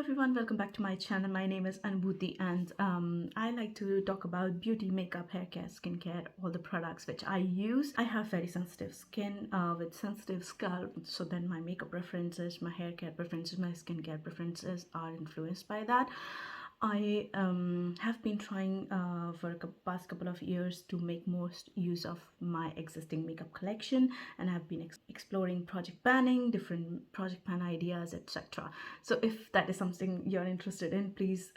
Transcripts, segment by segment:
everyone, welcome back to my channel. My name is Anubhuti and I like to talk about beauty, makeup, hair care, skincare, all the products which I use. I have very sensitive skin with sensitive scalp, so then my makeup preferences, my hair care preferences, my skincare preferences are influenced by that. I have been trying for a past couple of years to make most use of my existing makeup collection, and I've been exploring project panning, different project pan ideas, etc. So if that is something you're interested in, please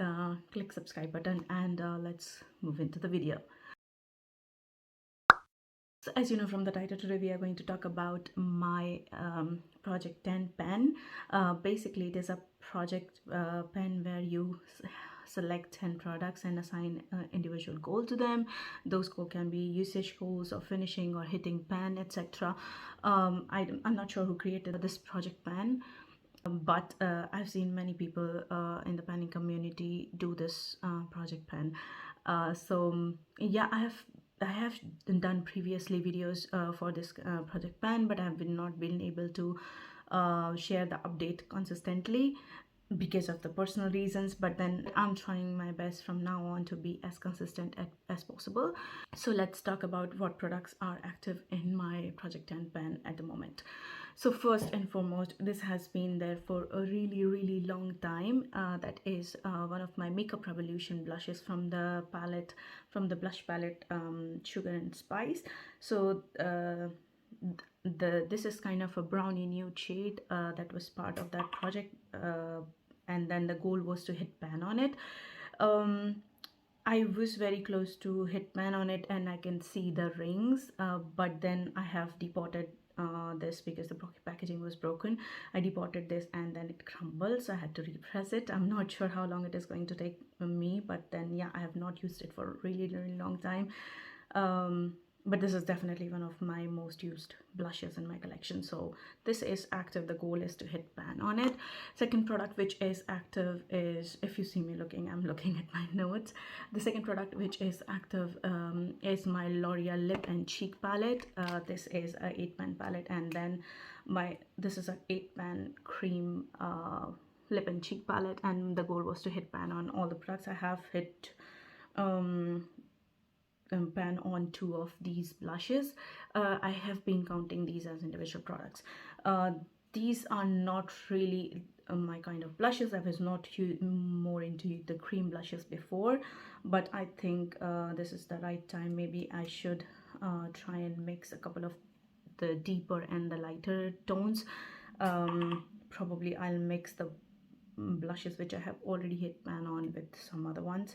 click subscribe button and let's move into the video. So as you know from the title, today we are going to talk about my project 10 pen. Basically it is a project pen where you select 10 products and assign an individual goal to them. Those goals can be usage goals or finishing or hitting pen, etc. I'm not sure who created this project pen, but I've seen many people in the panning community do this project pen. Yeah, I have done previously videos for this project pan, but I have not been able to share the update consistently because of the personal reasons. But then I'm trying my best from now on to be as consistent as possible. So let's talk about what products are active in my project 10 pen at the moment. So first and foremost, this has been there for a really long time. That is one of my Makeup Revolution blushes from the palette, from the blush palette, Sugar and Spice. So this is kind of a brownie nude shade that was part of that project, and then the goal was to hit pan on it. I was very close to hit pan on it and I can see the rings, but then I have depotted this because the packaging was broken. I depotted this and then it crumbled, so I had to repress it. I'm not sure how long it is going to take me, but then yeah, I have not used it for a really long time. But this is definitely one of my most used blushes in my collection. So this is active. The goal is to hit pan on it. Second product which is active is, if you see me looking, I'm looking at my notes. The second product which is active is my L'Oreal Lip and Cheek palette. This is a 8-pan palette, and then this is a 8-pan cream lip and cheek palette, and the goal was to hit pan on all the products. I have hit pan on 2 of these blushes. I have been counting these as individual products. These are not really my kind of blushes. I was not more into the cream blushes before, but I think this is the right time. Maybe I should try and mix a couple of the deeper and the lighter tones. Probably I'll mix the blushes which I have already hit pan on with some other ones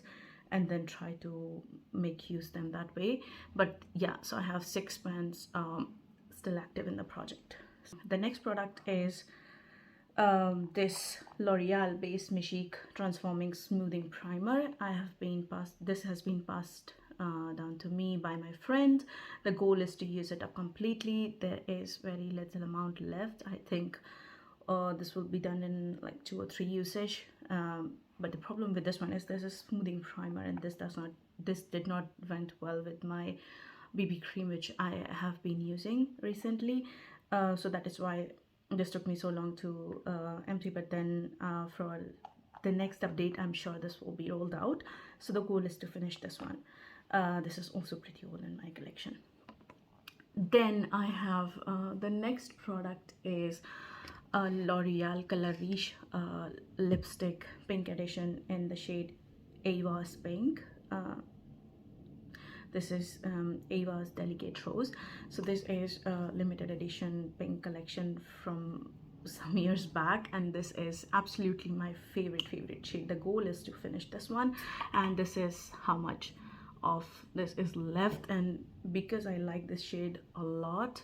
and then try to make use them that way. But yeah, so I have 6 pans still active in the project. The next product is this L'Oreal Base Magique Transforming Smoothing Primer. This has been passed down to me by my friend. The goal is to use it up completely. There is very little amount left. I think this will be done in like 2 or 3 usage. But the problem with this one is there's a smoothing primer, and this did not went well with my BB cream which I have been using recently. So that is why this took me so long to empty. But then for the next update, I'm sure this will be rolled out. So the goal is to finish this one. This is also pretty old in my collection. Then I have the next product is L'Oreal Color Riche lipstick pink edition in the shade Ava's Pink. This is Ava's Delicate Rose. So this is a limited edition pink collection from some years back, and this is absolutely my favorite shade. The goal is to finish this one, and this is how much of this is left. And because I like this shade a lot,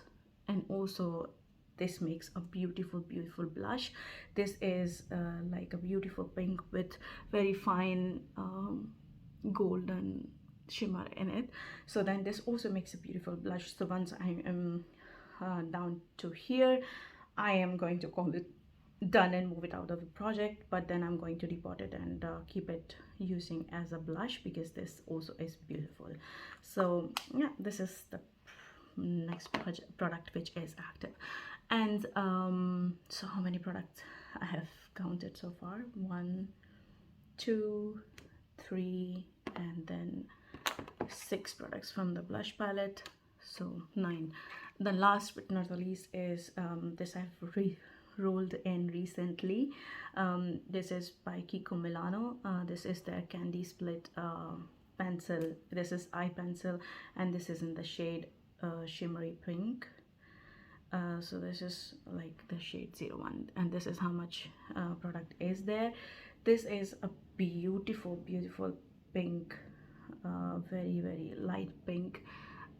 and also this makes a beautiful blush. This is like a beautiful pink with very fine golden shimmer in it. So then this also makes a beautiful blush. So once I am down to here, I am going to call it done and move it out of the project, but then I'm going to depot it and keep it using as a blush because this also is beautiful. So yeah, this is the next product which is active. And so how many products I have counted so far? 1, 2, 3, and then 6 products from the blush palette, so 9. The last but not the least is this I've rolled in recently. This is by Kiko Milano. This is their candy split pencil. This is eye pencil, and this is in the shade shimmery pink. So this is like the shade 01, and this is how much product is there. This is a beautiful pink, very light pink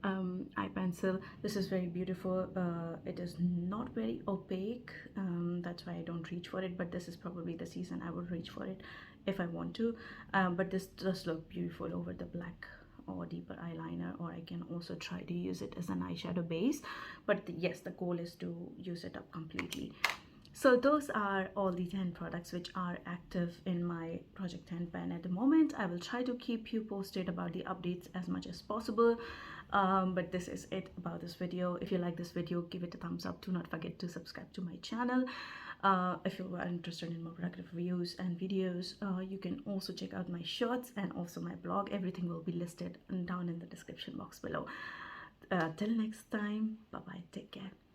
eye pencil. This is very beautiful. It is not very opaque, that's why I don't reach for it, but this is probably the season I would reach for it if I want to. But this does look beautiful over the black or deeper eyeliner, or I can also try to use it as an eyeshadow base, but yes, the goal is to use it up completely. So those are all the 10 products which are active in my Project 10 pen at the moment. I will try to keep you posted about the updates as much as possible. But this is it about this video. If you like this video, give it a thumbs up. Do not forget to subscribe to my channel. If you are interested in more product reviews and videos, you can also check out my shorts and also my blog. Everything will be listed down in the description box below. Till next time, bye bye, take care.